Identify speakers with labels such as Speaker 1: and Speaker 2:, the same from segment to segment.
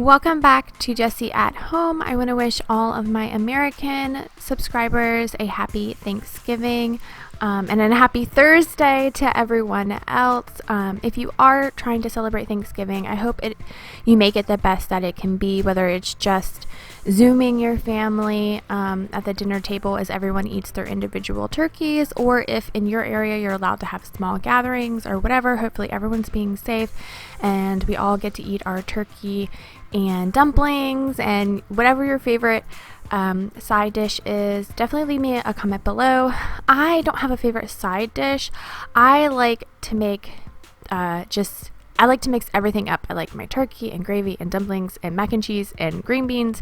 Speaker 1: Welcome back to Jessie at Home. I want to wish all of my American subscribers a happy Thanksgiving and a happy Thursday to everyone else. If you are trying to celebrate Thanksgiving, I hope you make it the best that it can be, whether it's just Zooming your family at the dinner table as everyone eats their individual turkeys, or if in your area you're allowed to have small gatherings or whatever. Hopefully everyone's being safe and we all get to eat our turkey and dumplings and whatever your favorite side dish is. Definitely leave me a comment below. I don't have a favorite side dish. I like to make I like to mix everything up. I like my turkey and gravy and dumplings and mac and cheese and green beans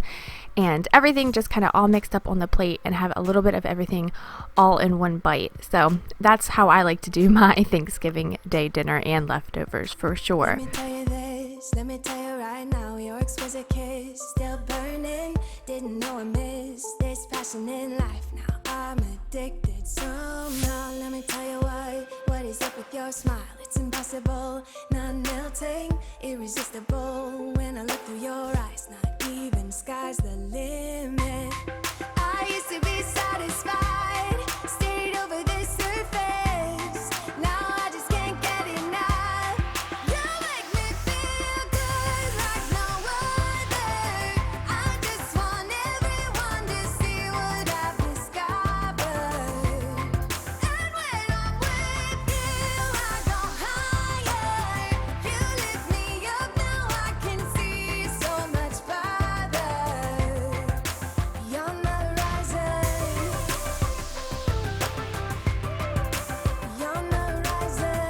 Speaker 1: and everything just kind of all mixed up on the plate and have a little bit of everything all in one bite. So that's how I like to do my Thanksgiving Day dinner and leftovers for sure.
Speaker 2: Let me tell you right now, your exquisite kiss still burning. Didn't know I missed this passion in life. Now I'm addicted somehow. Let me tell you what is up with your smile? It's impossible, not melting, irresistible. When I look through your eyes, not even sky's the limit. I used to be satisfied, stayed over the surface. Now I just can't get enough. You make me feel good like no other. I just want everyone to see what I've discovered. And when I'm with you, I go higher. You lift me up, now I can see so much farther. You're the horizon. You're the horizon.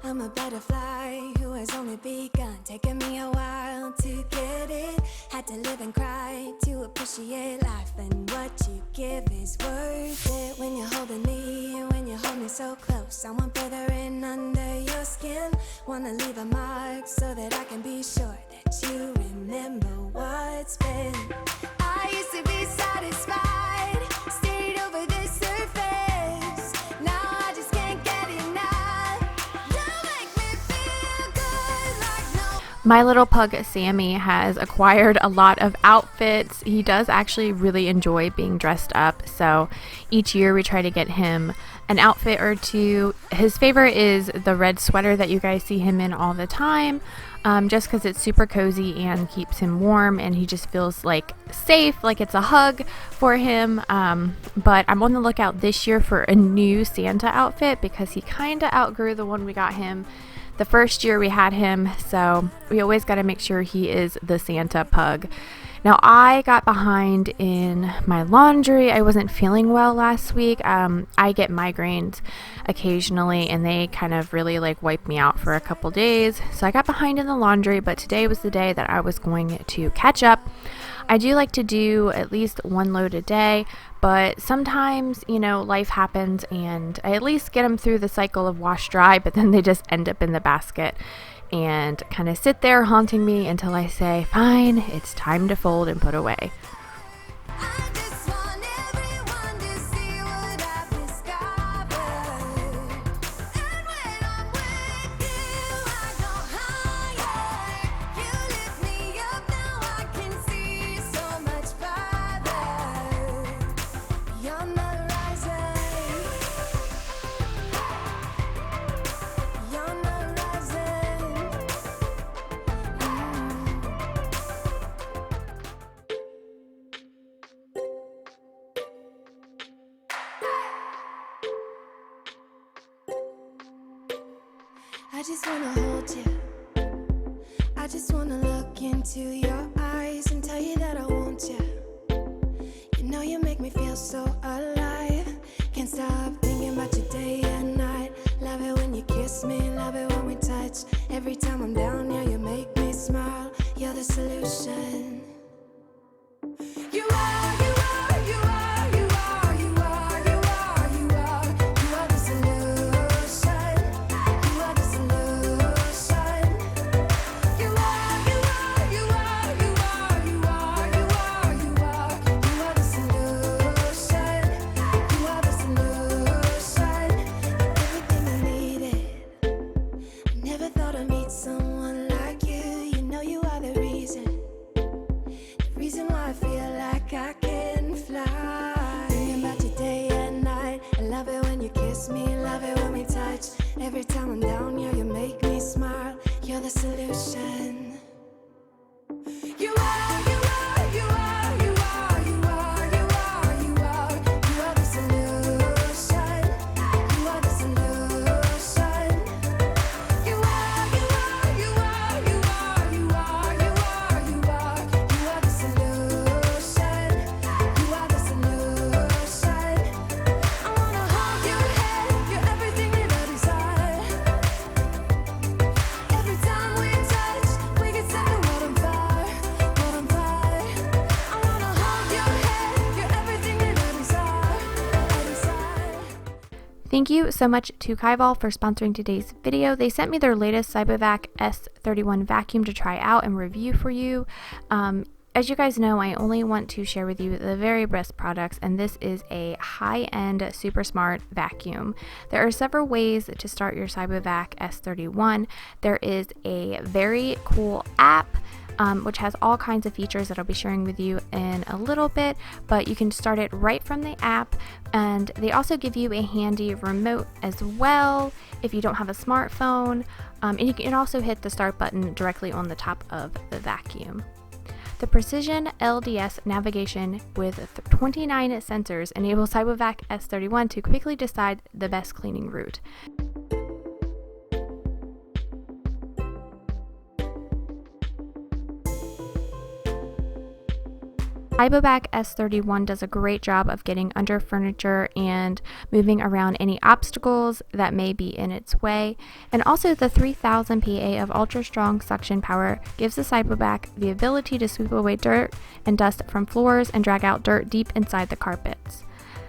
Speaker 2: I'm a butterfly who has only begun. Taking me a while to get it. Had to live and cry to appreciate life, and what you give is worth it. When you're holding me, when you hold me so close, I want further in under your skin. Wanna leave a mark so that I can be sure that you remember what's been. I used to be satisfied, stayed over the surface. Now I just can't get enough. You make me feel good like no.
Speaker 1: My little pug Sammy has acquired a lot of outfits. He does actually really enjoy being dressed up, so each year we try to get him an outfit or two. His favorite is the red sweater that you guys see him in all the time, just because it's super cozy and keeps him warm, and he just feels like safe, like it's a hug for him. But I'm on the lookout this year for a new Santa outfit because he kind of outgrew the one we got him the first year we had him, so we always got to make sure he is the Santa pug. Now, I got behind in my laundry. I wasn't feeling well last week. I get migraines occasionally, and they kind of really wipe me out for a couple days. So I got behind in the laundry, but today was the day that I was going to catch up. I do like to do at least one load a day, but sometimes, life happens and I at least get them through the cycle of wash dry, but then they just end up in the basket and kind of sit there haunting me until I say, fine, it's time to fold and put away.
Speaker 2: I just want everyone to see what I've discovered. And when I'm with you, I go higher. You lift me up, now I can see so much farther. You're the horizon. You're the horizon. I just wanna hold you. I just wanna look into your eyes and tell you that I want you. You know you make me feel so alive. Can't stop thinking about you day and night. Love it when you kiss me, love it when we touch. Every time I'm down, yeah, you make me smile. You're the solution. You are, you are, you are, you are, you are, you are, you are. You are the solution. You are the solution. You are, you are, you are, you are, you are, you are, you are. You are the solution. You are the solution. Everything I needed. someone like you. You know you are the reason why I feel like I can fly. Thinking about you day and night. I love it when you kiss me, love it when we touch. Every time I'm down, yeah, you make me smile. You're the solution. You are, you are, you are, you are, you are, you are, you are. You are the solution. You are the solution. You are, you are, you are, you are, you are, you are, you are. You are the solution. You are the solution. I wanna hold your head. You're everything that I desire. Every time we touch, we get set the world on fire, world on fire. I wanna hold your head. You're everything that I desire, I desire.
Speaker 1: Thank you so much to Kyvol for sponsoring today's video. They sent me their latest Cybervac S31 vacuum to try out and review for you. As you guys know, I only want to share with you the very best products, and this is a high-end, super smart vacuum. There are several ways to start your Cybervac S31. There is a very cool app, which has all kinds of features that I'll be sharing with you in a little bit, but you can start it right from the app, and they also give you a handy remote as well if you don't have a smartphone, and you can also hit the start button directly on the top of the vacuum. The Precision LDS navigation with 29 sensors enables Cybervac S31 to quickly decide the best cleaning route. Cybervac S31 does a great job of getting under furniture and moving around any obstacles that may be in its way. And also the 3000 PA of ultra strong suction power gives the Cybervac the ability to sweep away dirt and dust from floors and drag out dirt deep inside the carpets.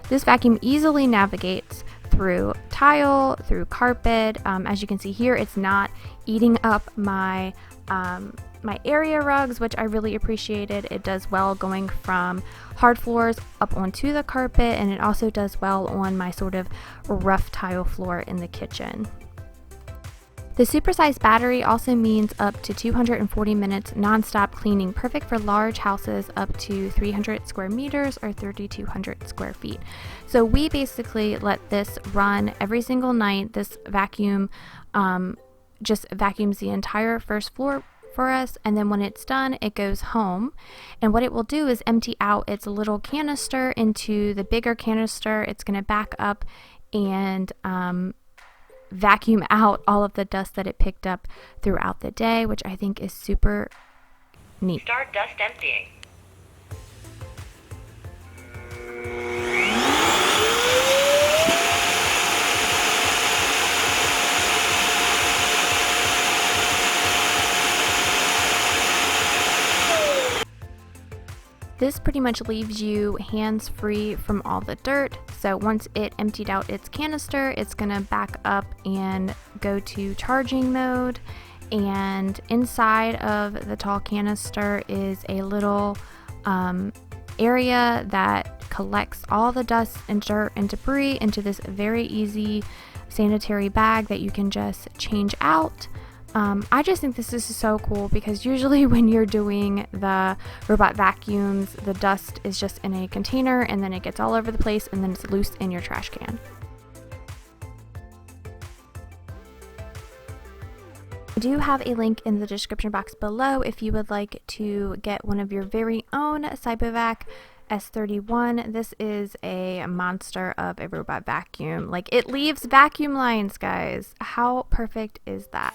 Speaker 1: This vacuum easily navigates through tile, through carpet. As you can see here, it's not eating up my area rugs, which I really appreciated. It does well going from hard floors up onto the carpet, and it also does well on my sort of rough tile floor in the kitchen. The supersized battery also means up to 240 minutes non-stop cleaning, perfect for large houses up to 300 square meters or 3,200 square feet. So we basically let this run every single night. This vacuum just vacuums the entire first floor for us, and then when it's done, it goes home, and what it will do is empty out its little canister into the bigger canister. It's going to back up and vacuum out all of the dust that it picked up throughout the day, which I think is super neat.
Speaker 3: Start dust emptying.
Speaker 1: This pretty much leaves you hands-free from all the dirt. So once it emptied out its canister, it's gonna back up and go to charging mode. And inside of the tall canister is a little area that collects all the dust and dirt and debris into this very easy sanitary bag that you can just change out. I just think this is so cool because usually when you're doing the robot vacuums, the dust is just in a container and then it gets all over the place and then it's loose in your trash can. I do have a link in the description box below if you would like to get one of your very own Cybervac S31. This is a monster of a robot vacuum. Like, it leaves vacuum lines, guys. How perfect is that?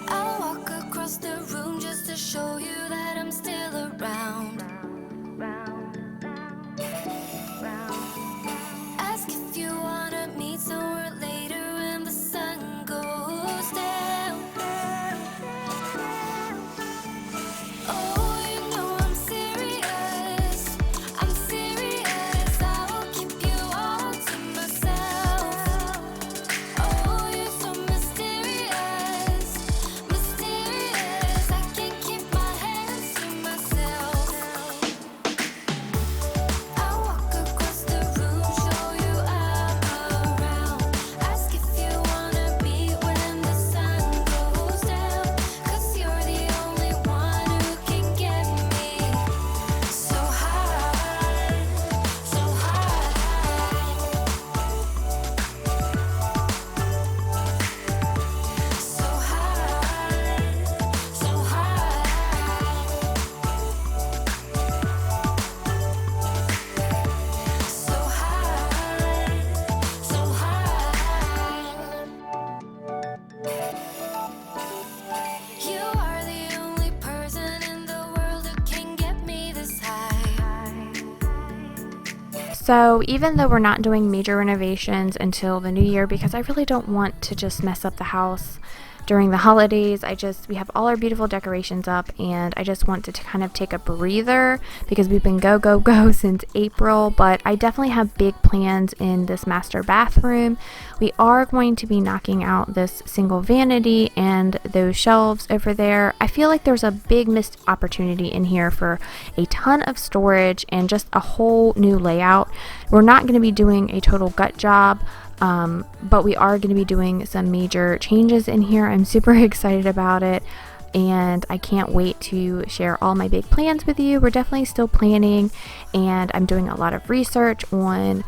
Speaker 2: I'll walk across the room just to show you that I'm still around. Ask if you wanna meet somewhere later when the sun goes down. Oh, you know I'm serious. I'm serious. I will keep you all to myself. Oh, you're so mysterious, mysterious. I can't keep my hands to myself.
Speaker 1: So even though we're not doing major renovations until the new year, because I really don't want to just mess up the house during the holidays, we have all our beautiful decorations up, and I just want to kind of take a breather because we've been go since April. But I definitely have big plans in this master bathroom. We are going to be knocking out this single vanity and those shelves over there. I feel like there's a big missed opportunity in here for a ton of storage and just a whole new layout. We're not going to be doing a total gut job, but we are going to be doing some major changes in here. I'm super excited about it, and I can't wait to share all my big plans with you. We're definitely still planning, and I'm doing a lot of research on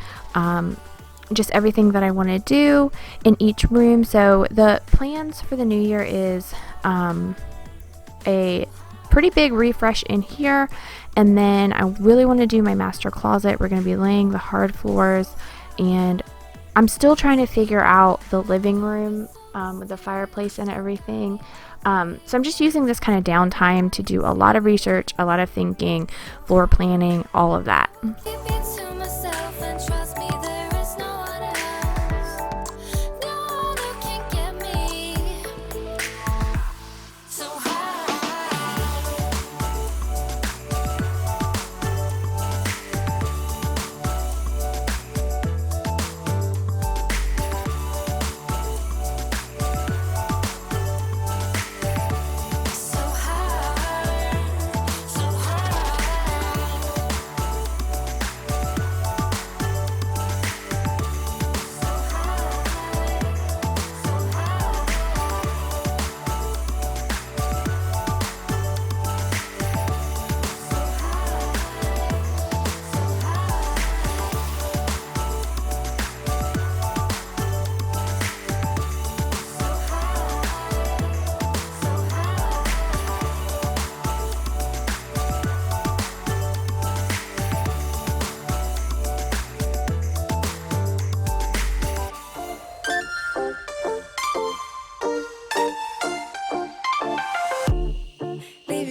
Speaker 1: just everything that I want to do in each room. So the plans for the new year is a pretty big refresh in here, and then I really want to do my master closet. We're going to be laying the hard floors, and I'm still trying to figure out the living room with the fireplace and everything. So I'm just using this kind of downtime to do a lot of research, a lot of thinking, floor planning, all of that.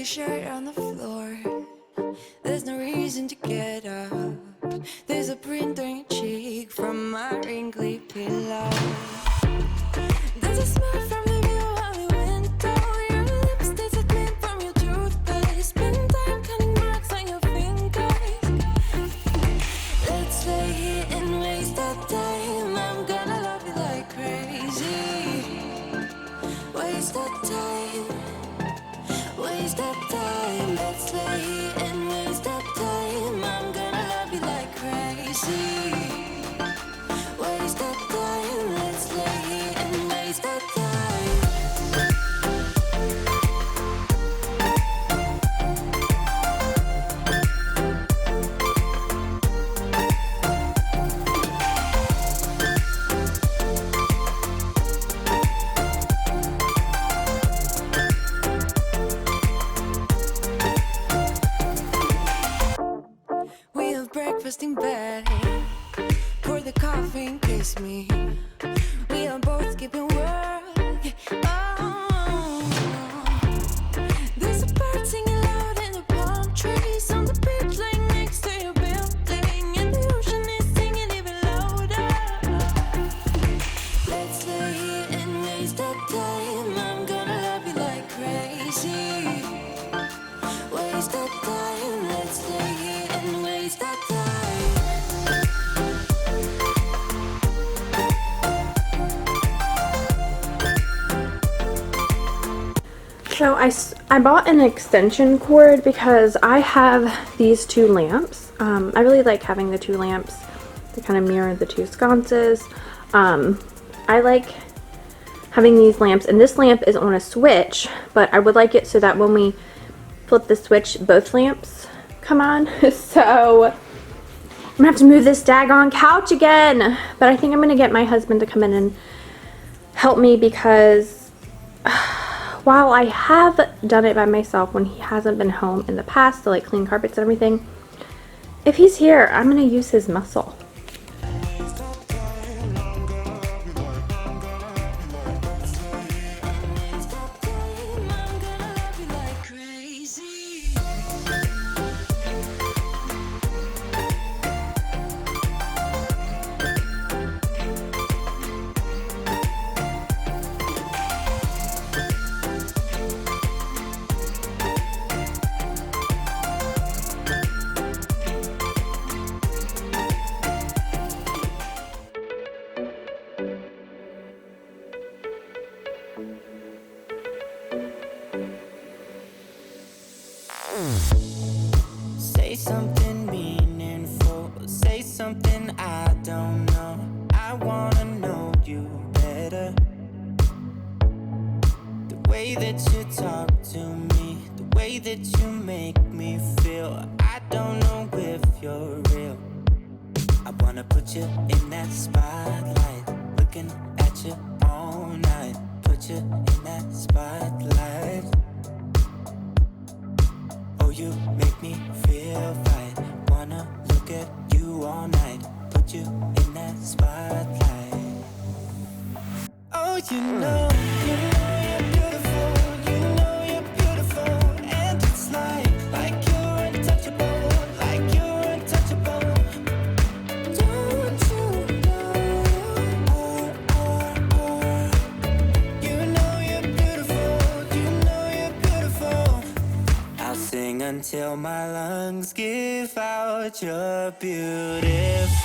Speaker 2: Shirt on the floor, there's no reason to get up. There's a print on your cheek from my wrinkly pillow. There's a smell from the view while we went down. Your lipstick's a glint from your toothpaste. Spend time cutting marks on your fingers. Let's lay here and waste our time. I'm gonna love you like crazy. Waste our time. Waste that time, let's lay here and waste that time. I'm gonna love you like crazy. Waste that time, let's lay here and waste that time. Breakfast in bed, pour the coffee and kiss me. We are both skipping work. Oh, there's a bird singing loud in the palm trees on the beach laying next to your building, and the ocean is singing even louder. Let's lay here and waste that time. I'm gonna love you like crazy. Waste that time. Let's lay here and waste that time.
Speaker 1: So I bought an extension cord because I have these two lamps. I really like having the two lamps. They kind of mirror the two sconces. I like having these lamps, and this lamp is on a switch, but I would like it so that when we flip the switch, both lamps come on. So I'm gonna have to move this daggone couch again, but I think I'm gonna get my husband to come in and help me because while I have done it by myself when he hasn't been home in the past to like clean carpets and everything, if he's here, I'm gonna use his muscle.
Speaker 3: that you talk to me, the way that you make me feel, I don't know if you're real. I wanna put you in that spotlight, looking at you all night. Put you in that spotlight. Oh, you make me feel right. Wanna look at you all night. Put you in that spotlight. Oh, you know you're beautiful. You know you're beautiful, and it's like you're untouchable, like you're untouchable. Don't you know? You know you're beautiful. You know you're beautiful. I'll sing until my lungs give out. You're beautiful.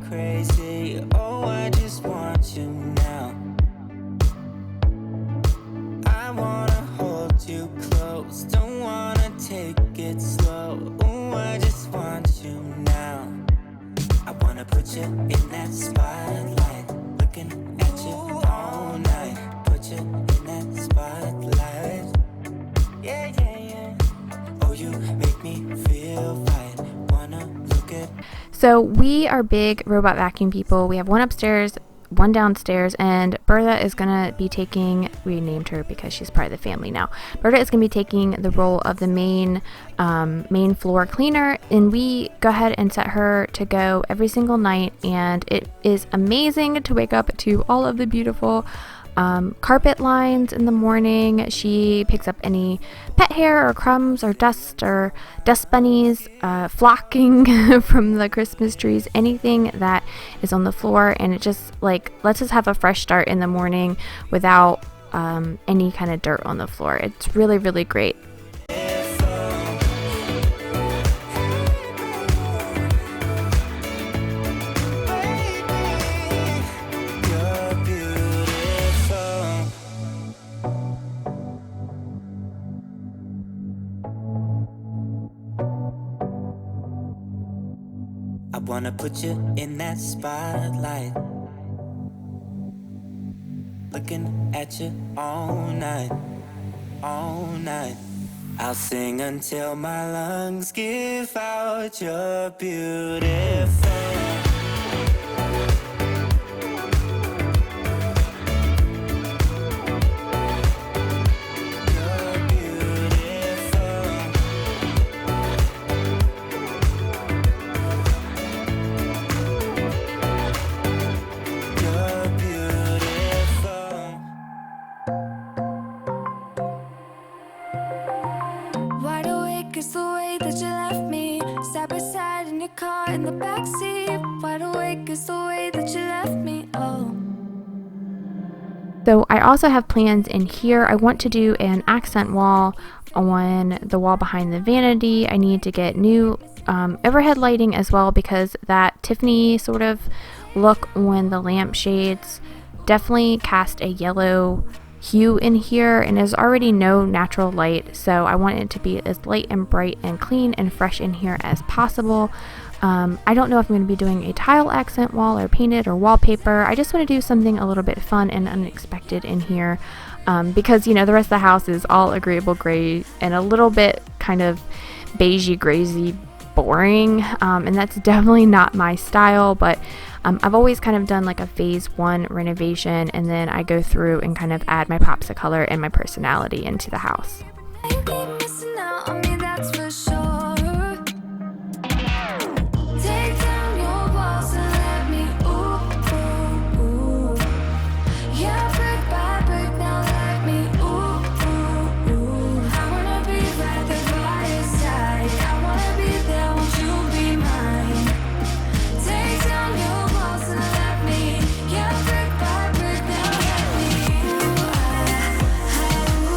Speaker 3: Crazy. Oh, I just want you now. I wanna hold you close, don't wanna take it slow. Oh, I just want you now. I wanna put you in that spotlight, looking at you all night. Put you in that spotlight. Yeah, yeah, yeah. Oh, you make me feel right. Wanna look at.
Speaker 1: So we are big robot vacuum people. We have one upstairs, one downstairs, and Bertha is going to be taking, we named her because she's part of the family now. Bertha is going to be taking the role of the main floor cleaner, and we go ahead and set her to go every single night, and it is amazing to wake up to all of the beautiful carpet lines in the morning. She picks up any pet hair or crumbs or dust bunnies flocking from the Christmas trees, anything that is on the floor, and it just like lets us have a fresh start in the morning without any kind of dirt on the floor. It's really, really great.
Speaker 3: I wanna put you in that spotlight, looking at you all night, all night. I'll sing until my lungs give out. You're beautiful.
Speaker 2: Is the way that you left me, side by side in your car in the backseat. Wide awake is the way that you left me. Oh.
Speaker 1: So I also have plans in here. I want to do an accent wall on the wall behind the vanity. I need to get new overhead lighting as well, because that Tiffany sort of look on the lampshades definitely cast a yellow hue in here, and there's already no natural light, so I want it to be as light and bright and clean and fresh in here as possible. I don't know if I'm going to be doing a tile accent wall or painted or wallpaper. I just want to do something a little bit fun and unexpected in here, because, you know, the rest of the house is all agreeable gray and a little bit kind of beigey, graysy, boring, and that's definitely not my style. But I've always kind of done like a phase 1 renovation, and then I go through and kind of add my pops of color and my personality into the house.
Speaker 2: You keep missing out on me, that's for sure. Take down your walls and let me ooh, ooh, ooh. Yeah, brick by brick, now let me ooh, ooh, ooh. I wanna be right there by your side. I wanna be there, won't you be mine? Take down your walls and let me, yeah, brick by brick, now let me ooh,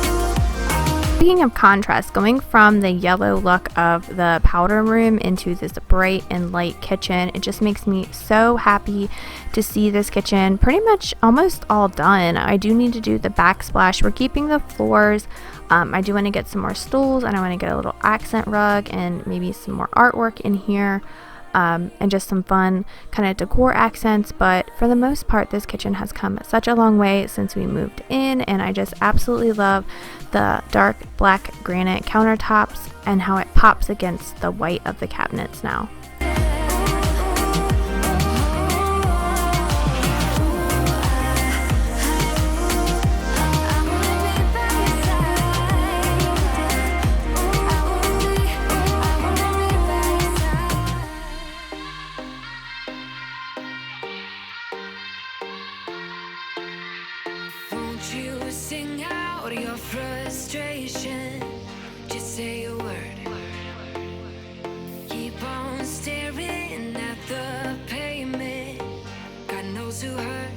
Speaker 2: ooh, ooh.
Speaker 1: speaking of contrast, going from the yellow look of the powder room into this bright and light kitchen, it just makes me so happy to see this kitchen pretty much almost all done. I do need to do the backsplash. We're keeping the floors. I do want to get some more stools, and I want to get a little accent rug and maybe some more artwork in here. And just some fun kind of decor accents, but for the most part this kitchen has come such a long way since we moved in, and I just absolutely love the dark black granite countertops and how it pops against the white of the cabinets now.
Speaker 2: You sing out your frustration, just say a word. Keep on staring at the pavement, God knows who hurt.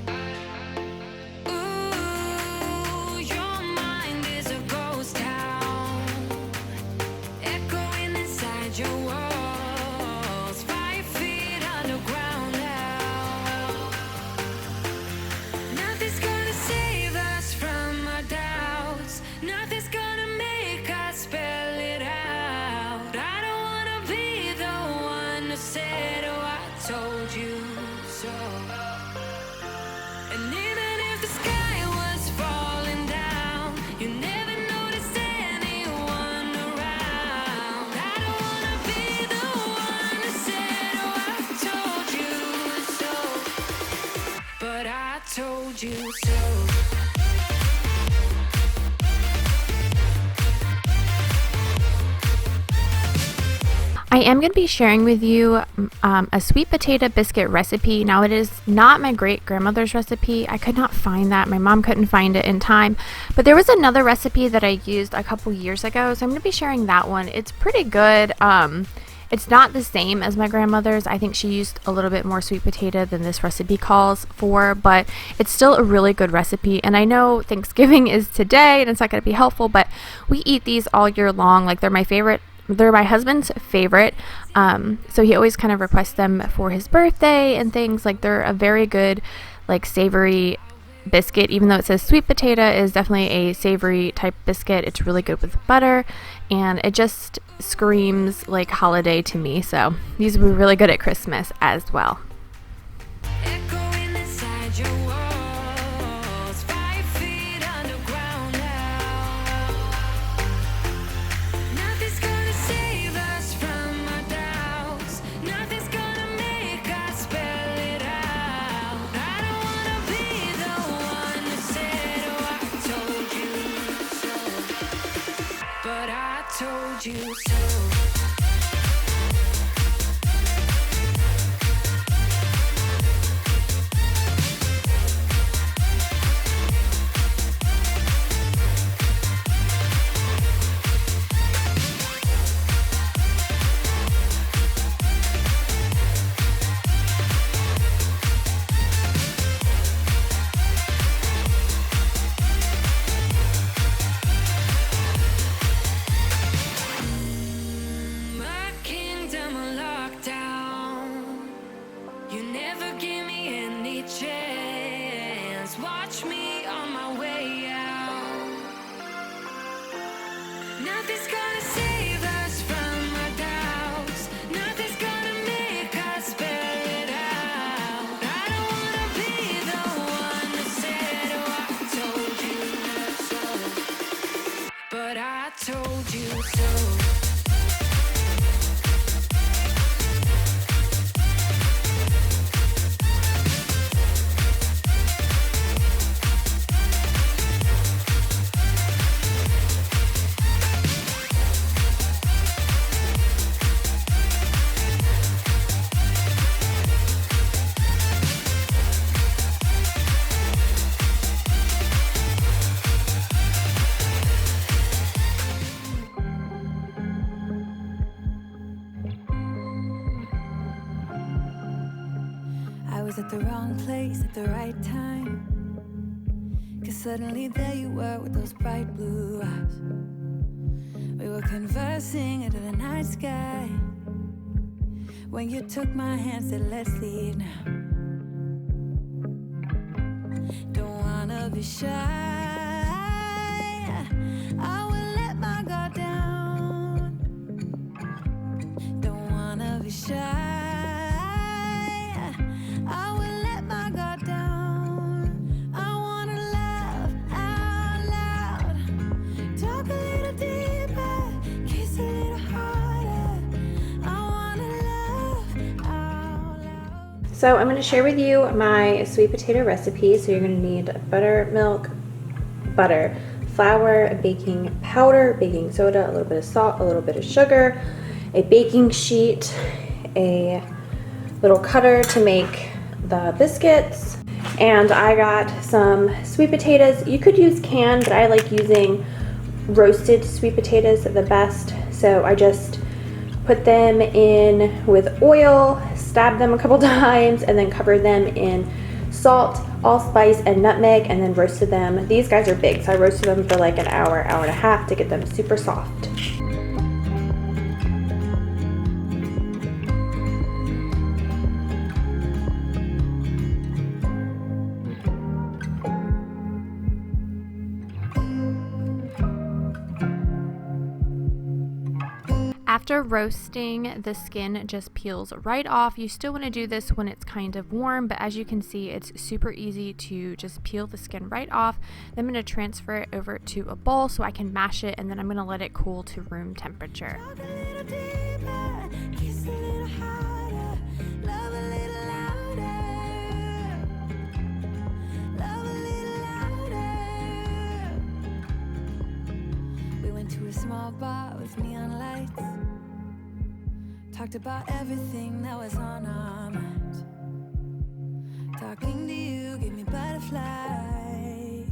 Speaker 2: Ooh, your mind is a ghost town, echoing inside your walls, 5 feet underground now. Nothing's gonna save us from our doubts. Nothing's gonna make us spell it out. I don't wanna be the one who said, oh, I told you so. And even if the sky was falling down, you never noticed anyone around. I don't wanna be the one who said, oh, I told you so. But I told you so.
Speaker 1: I am going to be sharing with you a sweet potato biscuit recipe. Now, it is not my great grandmother's recipe. I could not find that. My mom couldn't find it in time. But there was another recipe that I used a couple years ago, so I'm going to be sharing that one. It's pretty good. It's not the same as my grandmother's. I think she used a little bit more sweet potato than this recipe calls for, but it's still a really good recipe. And I know Thanksgiving is today and it's not going to be helpful, but we eat these all year long. Like, they're my favorite. They're my husband's favorite, so he always kind of requests them for his birthday and things. Like, they're a very good, like, savory biscuit. Even though it says sweet potato, is definitely a savory type biscuit. It's really good with butter, and it just screams like holiday to me. So these would be really good at Christmas as well.
Speaker 2: Echoing inside your walls, 5 feet underground now. Nothing's gonna save us from our doubts. Nothing's gonna make us spell it out. I don't wanna be the one who said, oh, I told you so. But I told you so. Watch me on my way out. Nothing's gonna save us from our doubts. Nothing's gonna make us spell it out. I don't wanna be the one that said, oh, I told you so. But I told you so. I was at the wrong place at the right time, 'cause suddenly there you were with those bright blue eyes. We were conversing under the night sky when you took my hand, said let's leave now. Don't wanna be shy, I will let my guard down. Don't wanna be shy, I will let my guard down. I wanna laugh out loud, talk a little deeper, kiss a little harder. I wanna laugh out loud.
Speaker 1: So I'm going to share with you my sweet potato recipe. So you're going to need buttermilk, butter, flour, baking powder, baking soda, a little bit of salt, a little bit of sugar, a baking sheet, a little cutter to make the biscuits, and I got some sweet potatoes. You could use canned, but I like using roasted sweet potatoes the best. So I just put them in with oil, stab them a couple times, and then cover them in salt, allspice, and nutmeg, and then roasted them. These guys are big, so I roasted them for like an hour, hour and a half to get them super soft. After roasting, the skin just peels right off. You still want to do this when it's kind of warm, but as you can see, it's super easy to just peel the skin right off. Then I'm going to transfer it over to a bowl so I can mash it, and then I'm going to let it cool to room temperature.
Speaker 2: Talk a little deeper, kiss a little harder, love a little louder, love a little louder. We went to a small bar with neon lights, talked about everything that was on our minds. Talking to you gave me butterflies.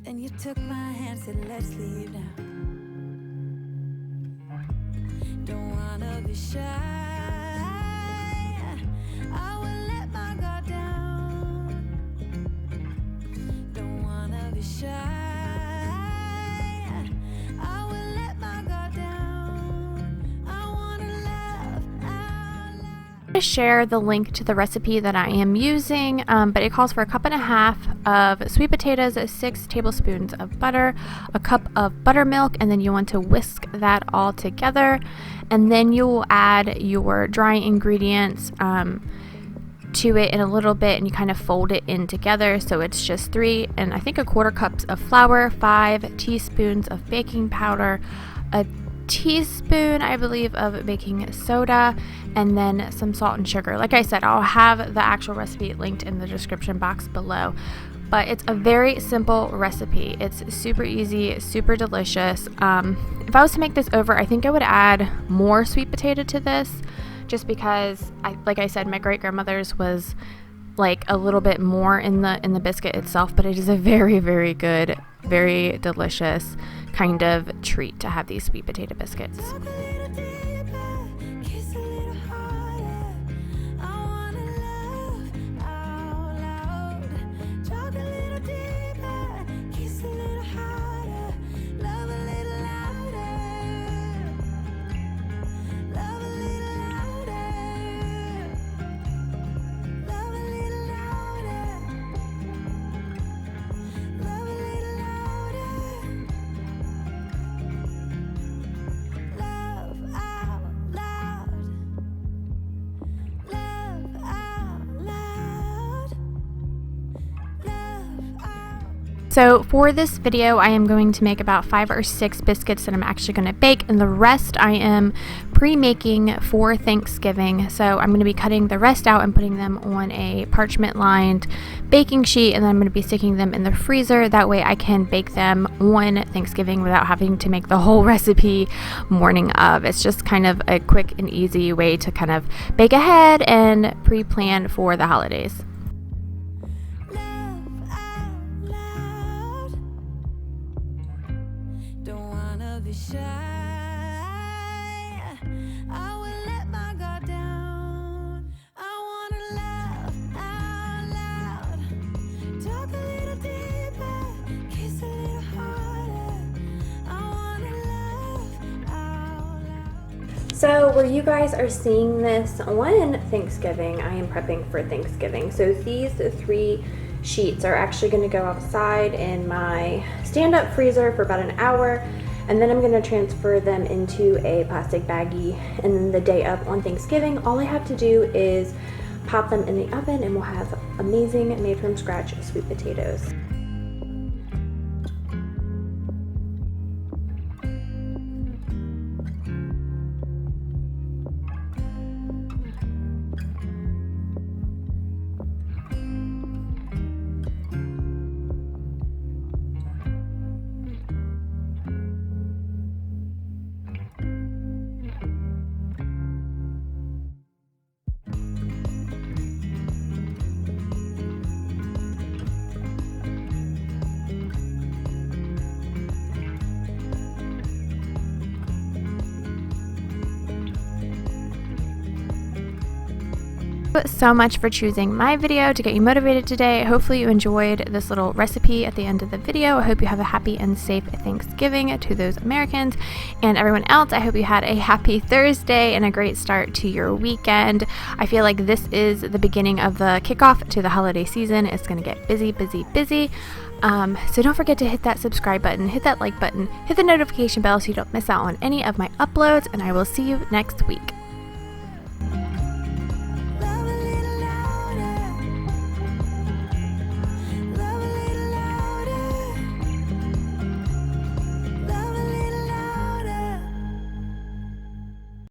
Speaker 2: Then you took my hand, said let's leave now. Don't wanna be shy, I will let my guard down. Don't wanna be shy, I will let my guard down. I wanna laugh out loud.
Speaker 1: I'm going to share the link to the recipe that I am using, but it calls for 1.5 cups of sweet potatoes, 6 tablespoons of butter, a cup of buttermilk, and then you want to whisk that all together, and then you will add your dry ingredients to it in a little bit, and you kind of fold it in together. So it's just 3 and I think 1/4 cups of flour, 5 teaspoons of baking powder, a teaspoon, I believe, of baking soda, and then some salt and sugar. Like I said, I'll have the actual recipe linked in the description box below. But it's a very simple recipe. It's super easy, super delicious. If I was to make this over, I think I would add more sweet potato to this, just because, like I said, my great-grandmother's was like a little bit more in the biscuit itself, but it is a very, very good, very delicious kind of treat to have these sweet potato biscuits.
Speaker 2: Talk a little deeper, kiss a little harder. I wanna laugh out loud. Talk a little deeper, kiss a little harder, love a little louder, love a little louder, love a little louder, love a little louder. Love out loud. Love out loud. Love out.
Speaker 1: So for this video, I am going to make about 5 or 6 biscuits that I'm actually going to bake, and the rest I am pre-making for Thanksgiving. So I'm going to be cutting the rest out and putting them on a parchment lined baking sheet, and then I'm going to be sticking them in the freezer. That way I can bake them on Thanksgiving without having to make the whole recipe morning of. It's just kind of a quick and easy way to kind of bake ahead and pre-plan for the holidays.
Speaker 2: Love out loud. Don't wanna be shy, I will let my guard down. I wanna laugh out loud. Talk a little deeper, kiss a little harder. I wanna laugh
Speaker 1: So where you guys are seeing this on Thanksgiving, I am prepping for Thanksgiving. So these 3 sheets are actually going to go outside in my stand-up freezer for about an hour, and then I'm going to transfer them into a plastic baggie. And then the day up on Thanksgiving, all I have to do is pop them in the oven and we'll have amazing made from scratch sweet potatoes. So much for choosing my video to get you motivated today. Hopefully you enjoyed this little recipe at the end of the video. I hope you have a happy and safe Thanksgiving to those Americans, and everyone else, I hope you had a happy Thursday and a great start to your weekend. I feel like this is the beginning of the kickoff to the holiday season. It's going to get busy. So don't forget to hit that subscribe button, hit that like button, hit the notification bell so you don't miss out on any of my uploads, and I will see you next week.